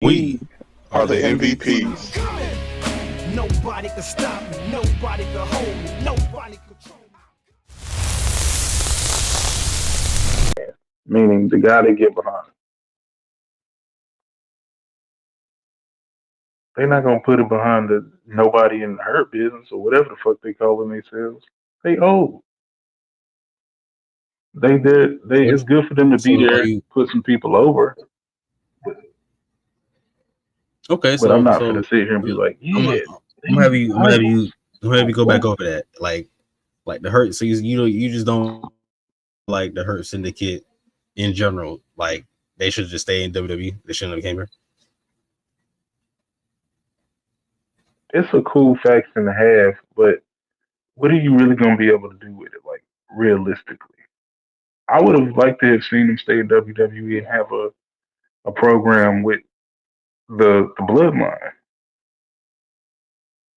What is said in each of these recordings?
We are the MVPs. Nobody can stop me. Nobody can hold me. Nobody control me. Meaning the guy they get behind. They're not gonna put it behind the nobody in the hurt business or whatever the fuck they calling themselves. They old. They did. They. What? It's good for them to be So are there, you put some people over. okay? But I'm So not gonna so sit here and be like, I'm yeah, gonna, I'm gonna have you I'm gonna have you I'm gonna have you like go back what? over that. Like the Hurt. So you just don't like the Hurt Syndicate in general. Like they should just stay in WWE. They shouldn't have came here. It's a cool faction to have, but what are you really gonna be able to do with it? Like realistically, I would have liked to have seen them stay in WWE and have a program with the bloodline,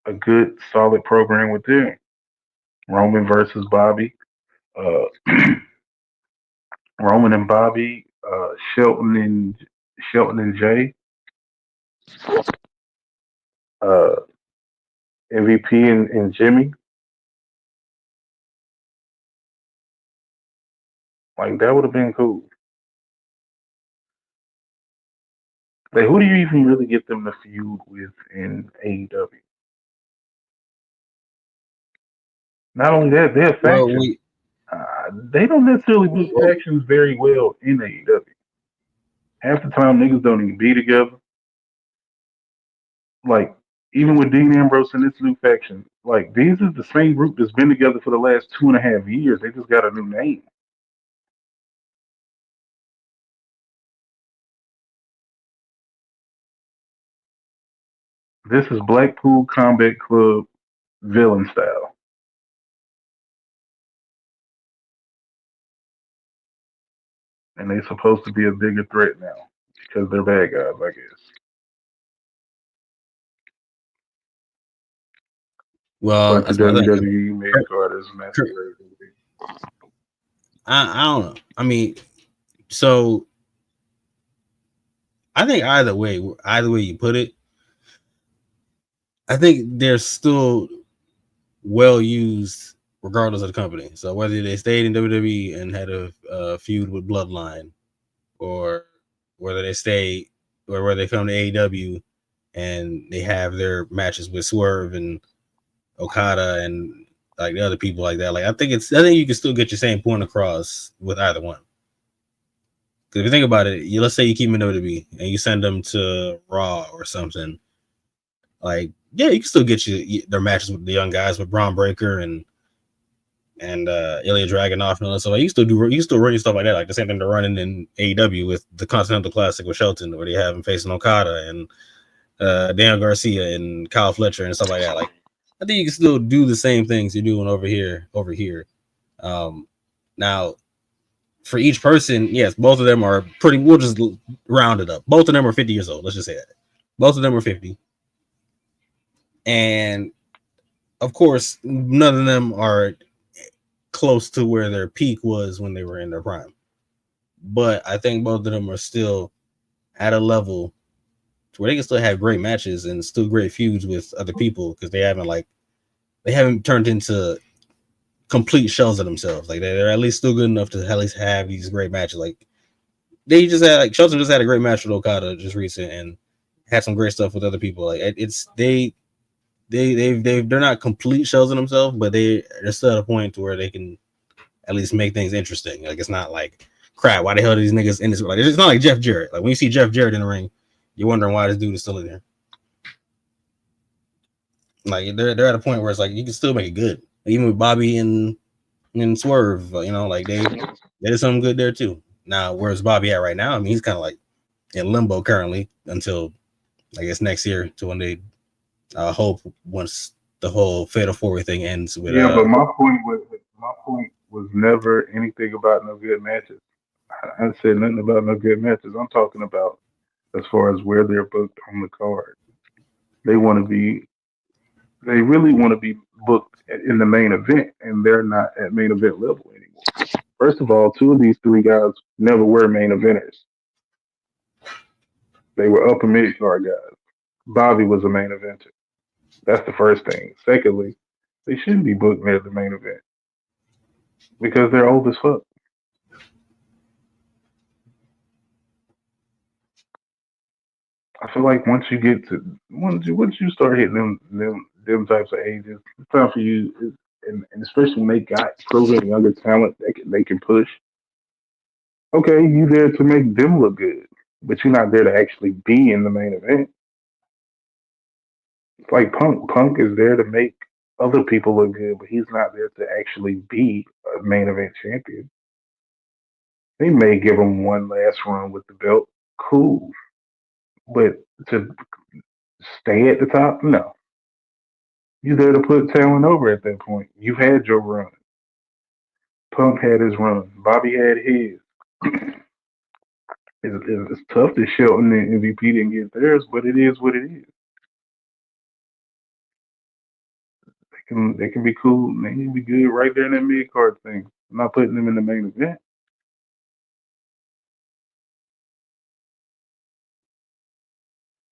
a good solid program with them. Roman versus Bobby, uh, Roman and Bobby, Shelton and Jay, uh, MVP and Jimmy. Like that would have been cool. Like who do you even really get them to feud with in AEW? Not only that, they're a Well, faction. we They don't necessarily do well, factions very well in AEW. Half the time, niggas don't even be together. Like even with Dean Ambrose and this new faction, like these is the same group that's been together for the last 2.5 years. They just got a new name. This is Blackpool Combat Club villain style, and they're supposed to be a bigger threat now because they're bad guys, I guess. well But the that's my thing. WWE made Kurt, Carter's Kurt, masquerade. I don't know. I mean, so I think either way you put it, I think they're still well used regardless of the company. So whether they stayed in WWE and had a feud with Bloodline, or whether they stay, or whether they come to AEW and they have their matches with Swerve and Okada and like the other people like that. Like I think you can still get your same point across with either one. Because if you think about it, let's say you keep them in WWE and you send them to Raw or something. Like, yeah, you can still get their matches with the young guys with Braun Breaker and Ilya Dragunov and all that. So like, you still run stuff like that. Like the same thing they're running in AEW with the Continental Classic with Shelton, where they have him facing Okada and Dan Garcia and Kyle Fletcher and stuff like that. Like, I think you can still do the same things you're doing over here. Now, for each person, yes, both of them are pretty. We'll just round it up. Both of them are 50 years old. Let's just say that. Both of them are 50, and of course, none of them are close to where their peak was when they were in their prime. But I think both of them are still at a level where they can still have great matches and still great feuds with other people because they haven't turned into complete shells of themselves. Like they're at least still good enough to at least have these great matches. Like they just had like Shelton just had a great match with Okada just recent and had some great stuff with other people. Like it's they're not complete shells of themselves, but they're still at a point to where they can at least make things interesting. Like it's not like crap. Why the hell are these niggas in this? Like it's not like Jeff Jarrett. Like when you see Jeff Jarrett in the ring, you're wondering why this dude is still in there. Like they're at a point where it's like you can still make it good. Even with Bobby and Swerve, like they did something good there too. Now, where's Bobby at right now? I mean, he's kind of like in limbo currently until I guess next year, to when they hope once the whole Fatal 4-Way thing ends with Yeah, but my point was never anything about no good matches. I said nothing about no good matches. I'm talking about as far as where they're booked on the card. They want to be, they really want to be booked in the main event, and they're not at main event level anymore. First of all, two of these three guys never were main eventers. They were upper mid card guys. Bobby was a main eventer. That's the first thing. Secondly, they shouldn't be booked near the main event because they're old as fuck. I feel like once you start hitting them types of ages, it's time for you, and especially when they got proven younger talent they can push. Okay, you there to make them look good, but you're not there to actually be in the main event. It's like Punk. Punk is there to make other people look good, but he's not there to actually be a main event champion. They may give him one last run with the belt, cool, but to stay at the top, no. You're there to put talent over at that point. You've had your run. Punk had his run. Bobby had his. It's tough that Shelton and MVP didn't get theirs, but it is what it is. They can be cool. They can be good right there in that mid card thing. I'm not putting them in the main event.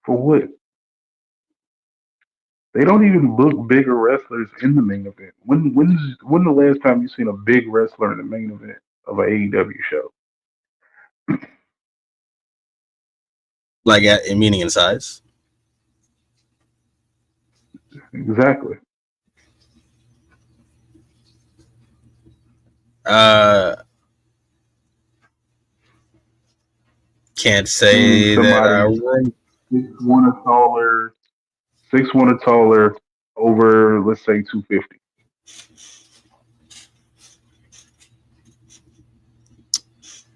For what? They don't even book bigger wrestlers in the main event. When the last time you seen a big wrestler in the main event of an AEW show? Like at in meaning and size. Exactly. Uh, can't Meaning say that I somebody will. 6'1" or taller, 6'1" or taller, over let's say 250.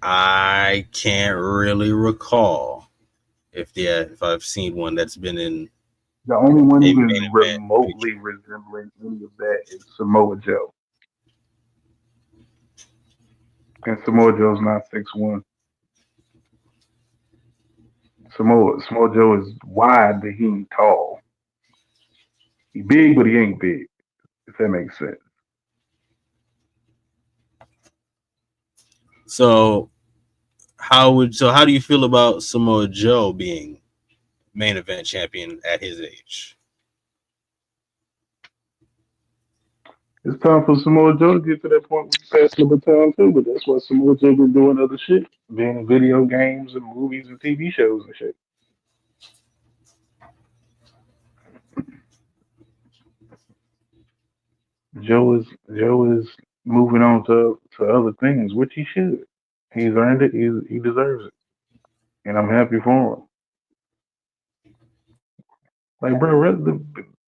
I can't really recall if I've seen one that's been in The only one a even main event remotely feature. resembling any of that is Samoa Joe, and Samoa Joe's not 6'1". Samoa Joe is wide, but he ain't tall. He big, but he ain't big. If that makes sense. So how do you feel about Samoa Joe being main event champion at his age? It's time for Samoa Joe to get to that point with passing the baton too, but that's why Samoa Joe been doing other shit, being in video games and movies and TV shows and shit. Joe is moving on to other things, which he should. He's earned it. He deserves it, and I'm happy for him. Like, bro,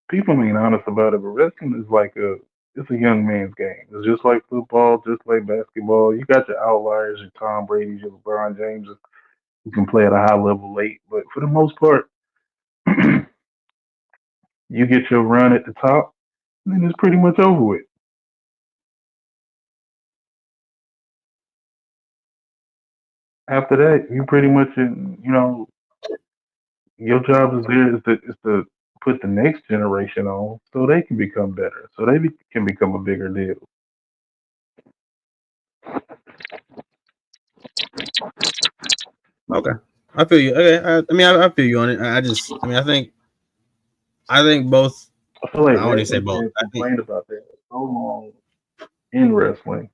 people being honest about it, but wrestling is like it's a young man's game. It's just like football, just like basketball. You got your outliers, your Tom Brady's, your LeBron James, who can play at a high level late, but for the most part, you get your run at the top, and then it's pretty much over with. After that, you pretty much, your job is to put the next generation on so they can become better, so can become a bigger deal. Okay, I feel you. Okay, I mean, I feel you on it. I think both. I feel like I wouldn't even say wrestling both. fans I think complained about that for so long in wrestling,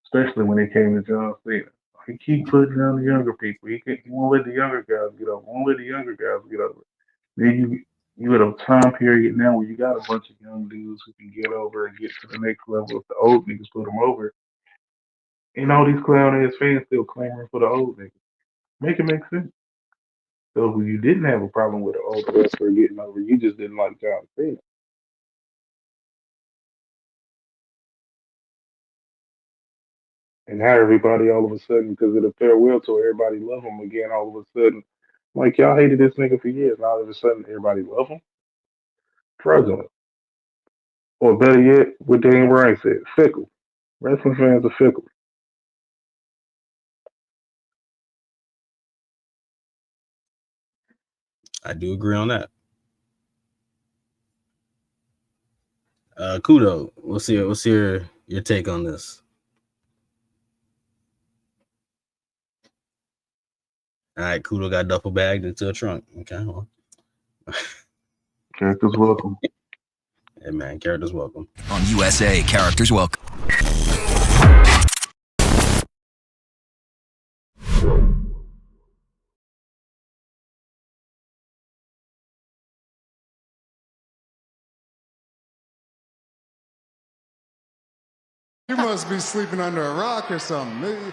especially when it came to John Cena. He keep putting down the younger people. He won't let the younger guys get over. Won't let the younger guys get over. Then you at a time period now where you got a bunch of young dudes who can get over and get to the next level if the old niggas put them over. And all these clown ass fans still clamoring for the old niggas. Make it make sense. So you didn't have a problem with an old wrestler getting over, you just didn't like John Cena. And now everybody all of a sudden, because of the farewell tour, everybody love him again. All of a sudden, like y'all hated this nigga for years. Now all of a sudden, everybody love him. Fraudulent, or better yet, what Dan Bryan said, fickle. Wrestling fans are fickle. I do agree on that. Kudo, what's your take on this? All right, Kudo got duffel bagged into a trunk. Okay, well. Characters welcome. Hey man, characters welcome. On USA, characters welcome. You must be sleeping under a rock or something.